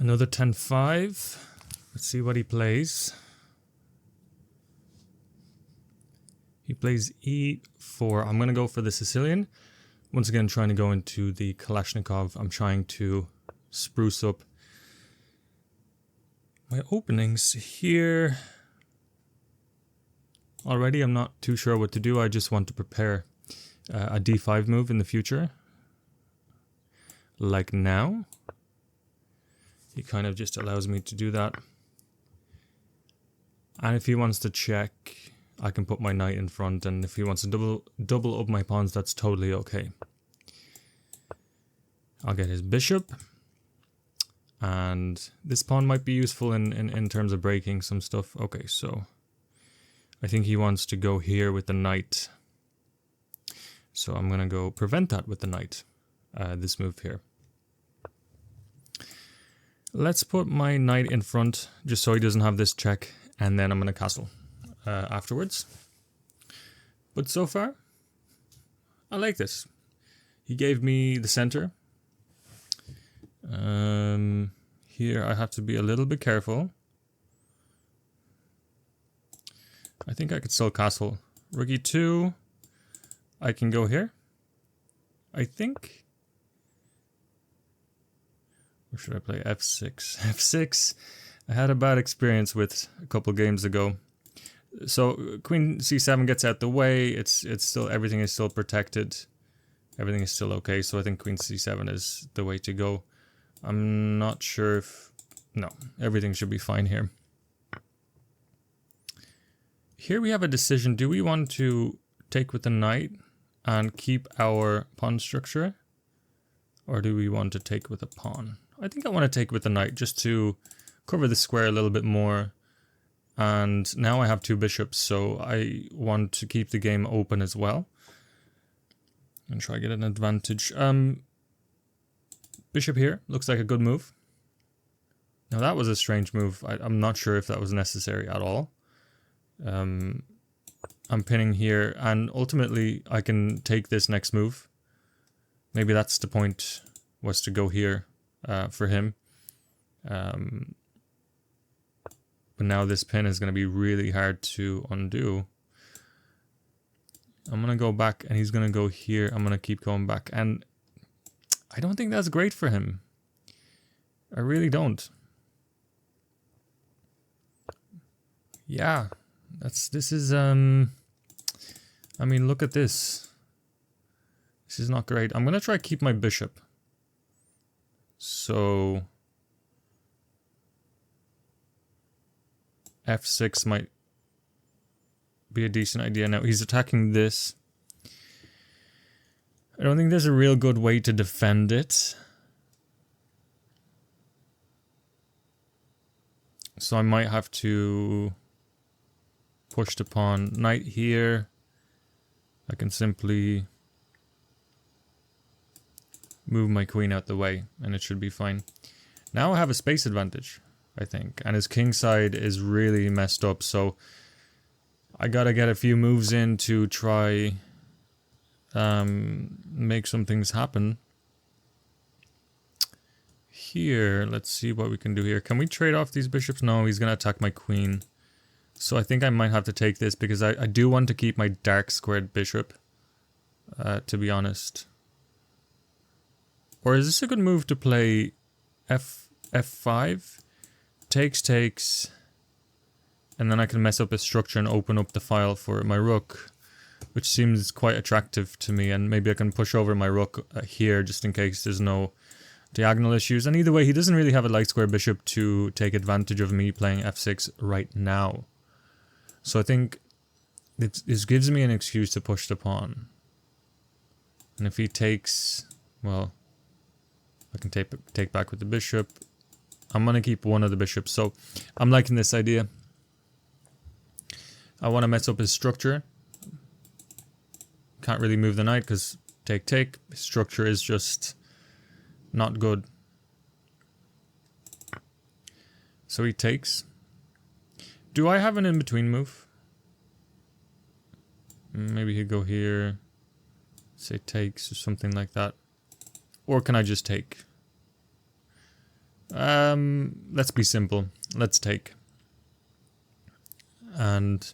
Another 10-5. Let's see what he plays. He plays e4. I'm going to go for the Sicilian. Once again, trying to go into the Kalashnikov. I'm trying to spruce up my openings here. Already, I'm not too sure what to do. I just want to prepare a d5 move in the future. Like now. He kind of just allows me to do that. And if he wants to check, I can put my knight in front, and if he wants to double up my pawns, that's totally okay. I'll get his bishop, and this pawn might be useful in terms of breaking some stuff. Okay, so I think he wants to go here with the knight. So I'm going to go prevent that with the knight, this move here. Let's put my knight in front, just so he doesn't have this check, and then I'm going to castle afterwards. But so far, I like this. He gave me the center. Here I have to be a little bit careful. I think I could still castle. Rook e2. I can go here. I think. Or should I play f6? f6. I had a bad experience with a couple games ago. So queen c7 gets out the way. It's still, everything is still protected. Everything is still okay. So I think queen c7 is the way to go. I'm not sure if... No, everything should be fine here. Here we have a decision. Do we want to take with the knight and keep our pawn structure? Or do we want to take with a pawn? I think I want to take with the knight just to cover the square a little bit more. And now I have two bishops, so I want to keep the game open as well. And try to get an advantage. Bishop here looks like a good move. Now that was a strange move. I'm not sure if that was necessary at all. I'm pinning here, and ultimately I can take this next move. Maybe that's the point, was to go here for him. But now this pin is going to be really hard to undo. I'm going to go back, and he's going to go here. I'm going to keep going back, and I don't think that's great for him. I really don't. Yeah, this is, I mean, look at this. This is not great. I'm going to try to keep my bishop. So f6 might be a decent idea. Now he's attacking this. I don't think there's a real good way to defend it. So I might have to push the pawn. Knight here. I can simply move my queen out the way, and it should be fine. Now I have a space advantage, I think. And his king side is really messed up, so I gotta get a few moves in to try make some things happen. Here, let's see what we can do here. Can we trade off these bishops? No, he's gonna attack my queen. So I think I might have to take this, because I do want to keep my dark squared bishop, to be honest. Or is this a good move to play f5? Takes, and then I can mess up his structure and open up the file for my rook, which seems quite attractive to me, and maybe I can push over my rook here just in case there's no diagonal issues. And either way, he doesn't really have a light square bishop to take advantage of me playing f6 right now. So I think this gives me an excuse to push the pawn. And if he takes, well, I can take back with the bishop. I'm going to keep one of the bishops, so I'm liking this idea. I want to mess up his structure. Can't really move the knight because take. His structure is just not good. So he takes. Do I have an in-between move? Maybe he'd go here, say takes or something like that. Or can I just take? Let's be simple. Let's take. And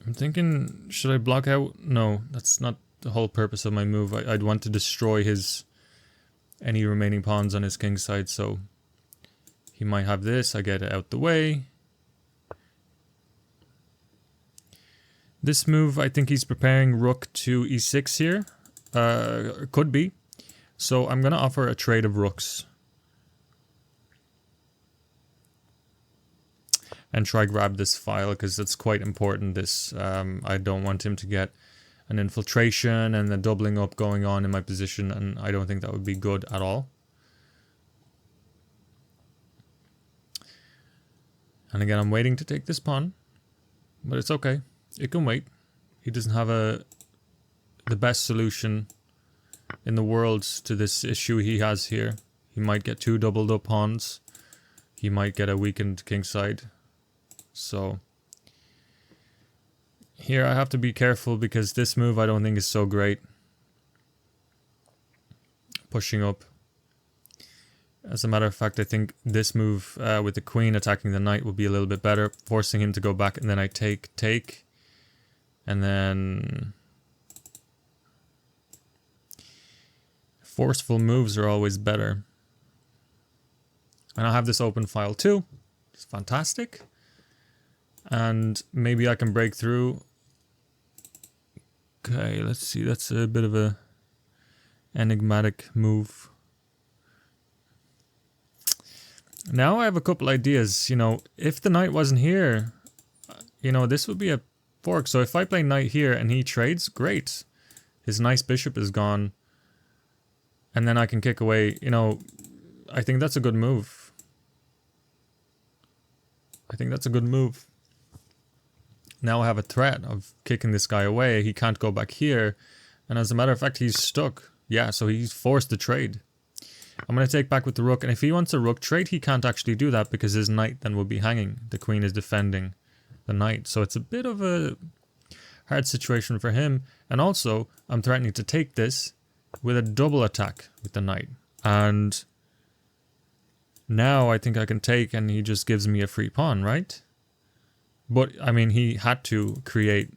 I'm thinking, should I block out? No, that's not the whole purpose of my move. I'd want to destroy any remaining pawns on his king side, so he might have this. I get it out the way. This move, I think he's preparing rook to e6 here. Could be. So I'm going to offer a trade of rooks. And try grab this file, because it's quite important. I don't want him to get an infiltration and the doubling up going on in my position, and I don't think that would be good at all. And again, I'm waiting to take this pawn, but it's okay. It can wait. He doesn't have the best solution in the world to this issue he has here. He might get 2 doubled up pawns. He might get a weakened kingside. So here I have to be careful, because this move I don't think is so great. Pushing up. As a matter of fact, I think this move with the queen attacking the knight would be a little bit better, forcing him to go back, and then I take, and then forceful moves are always better. And I have this open file too. It's fantastic. And maybe I can break through. Okay, let's see. That's a bit of a enigmatic move. Now I have a couple ideas. You know, if the knight wasn't here, you know, this would be a fork. So if I play knight here and he trades, great. His nice bishop is gone. And then I can kick away. You know, I think that's a good move. I think that's a good move. Now I have a threat of kicking this guy away. He can't go back here. And as a matter of fact, he's stuck. Yeah, so he's forced the trade. I'm going to take back with the rook. And if he wants a rook trade, he can't actually do that, because his knight then will be hanging. The queen is defending the knight. So it's a bit of a hard situation for him. And also, I'm threatening to take this with a double attack with the knight. And now I think I can take, and he just gives me a free pawn, right? But, I mean, he had to create...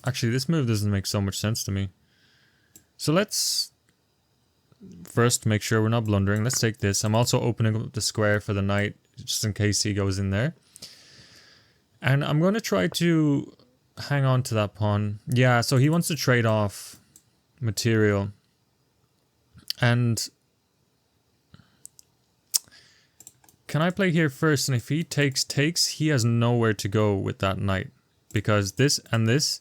Actually, this move doesn't make so much sense to me. So let's first make sure we're not blundering. Let's take this. I'm also opening up the square for the knight, just in case he goes in there. And I'm going to try to hang on to that pawn. Yeah, so he wants to trade off material. And... can I play here first? And if he takes, he has nowhere to go with that knight. Because this and this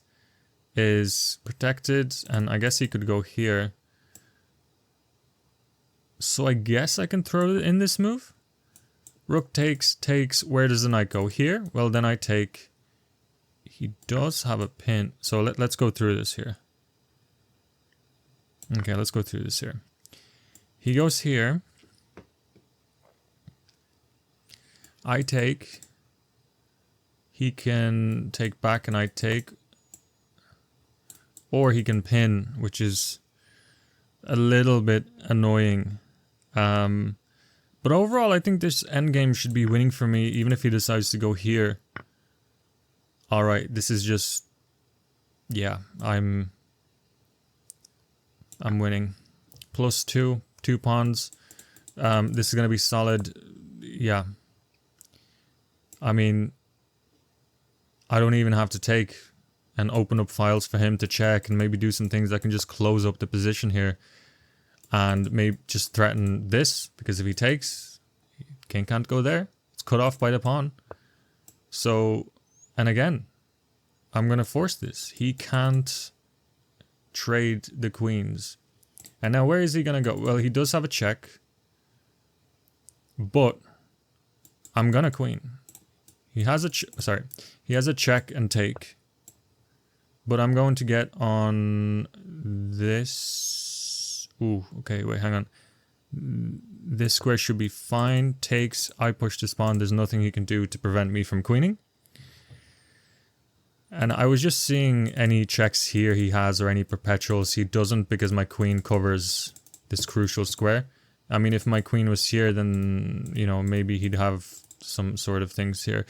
is protected. And I guess he could go here. So I guess I can throw it in this move. Rook takes. Where does the knight go? Here? Well, then I take. He does have a pin. So let's go through this here. Okay, let's go through this here. He goes here. I take, he can take back and I take, or he can pin, which is a little bit annoying. But overall, I think this endgame should be winning for me, even if he decides to go here. Alright, this is just, yeah, I'm winning. +2, 2 pawns. This is going to be solid, yeah. I mean, I don't even have to take and open up files for him to check and maybe do some things that can just close up the position here. And maybe just threaten this, because if he takes, king can't go there. It's cut off by the pawn. So, and again, I'm going to force this. He can't trade the queens. And now where is he going to go? Well, he does have a check. But I'm going to queen. He has he has a check and take. But I'm going to get on this. Ooh, okay, wait, hang on. This square should be fine. Takes, I push this pawn. There's nothing he can do to prevent me from queening. And I was just seeing any checks here he has or any perpetuals. He doesn't, because my queen covers this crucial square. I mean, if my queen was here, then, you know, maybe he'd have some sort of things here.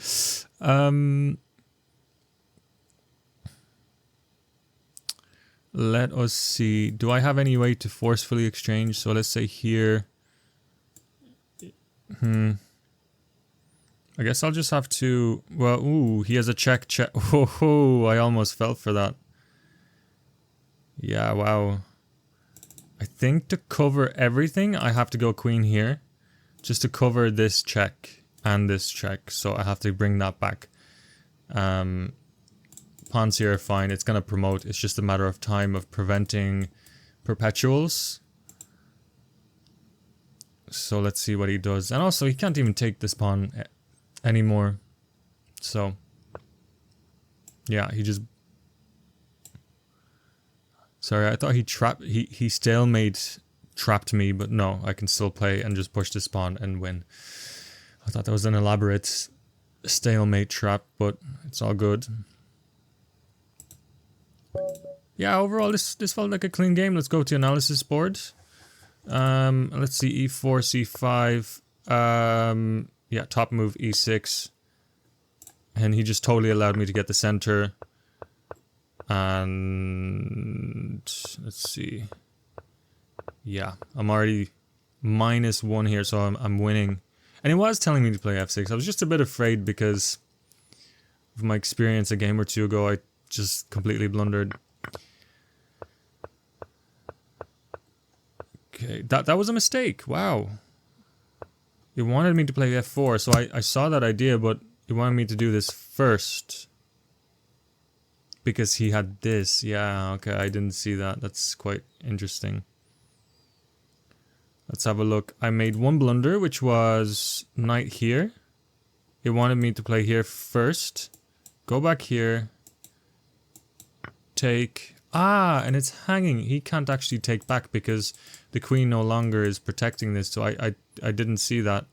Let us see. Do I have any way to forcefully exchange? So let's say here. I guess I'll just have to... Well, ooh, he has a check. Oh, I almost fell for that. Yeah, wow. I think to cover everything, I have to go queen here. Just to cover this check and this check. So I have to bring that back. Pawns here are fine. It's going to promote. It's just a matter of time of preventing perpetuals. So let's see what he does. And also, he can't even take this pawn anymore. So, yeah, he just... Sorry, I thought he stalemate trapped me, but no, I can still play and just push this pawn and win. I thought that was an elaborate stalemate trap, but it's all good. Yeah, overall this felt like a clean game. Let's go to analysis board. Let's see, e4, c5. Yeah, top move e6. And he just totally allowed me to get the center. And let's see. Yeah, I'm already -1 here, so I'm winning. And he was telling me to play f6. I was just a bit afraid because of my experience a game or two ago. I just completely blundered. Okay, that was a mistake. Wow. He wanted me to play f4, so I saw that idea, but he wanted me to do this first. Because he had this. Yeah, okay, I didn't see that. That's quite interesting. Let's have a look. I made one blunder, which was knight here. He wanted me to play here first. Go back here. Take... Ah, and it's hanging. He can't actually take back because the queen no longer is protecting this. So I didn't see that.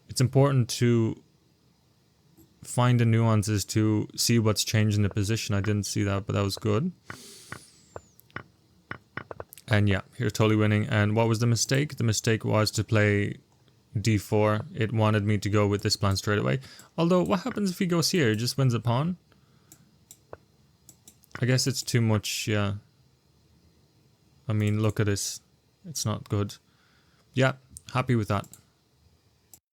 It's important to find the nuances to see what's changed in the position. I didn't see that, but that was good. And yeah, here's totally winning. And what was the mistake? The mistake was to play d4. It wanted me to go with this plan straight away. Although, what happens if he goes here? He just wins a pawn? I guess it's too much, yeah. I mean, look at this. It's not good. Yeah, happy with that.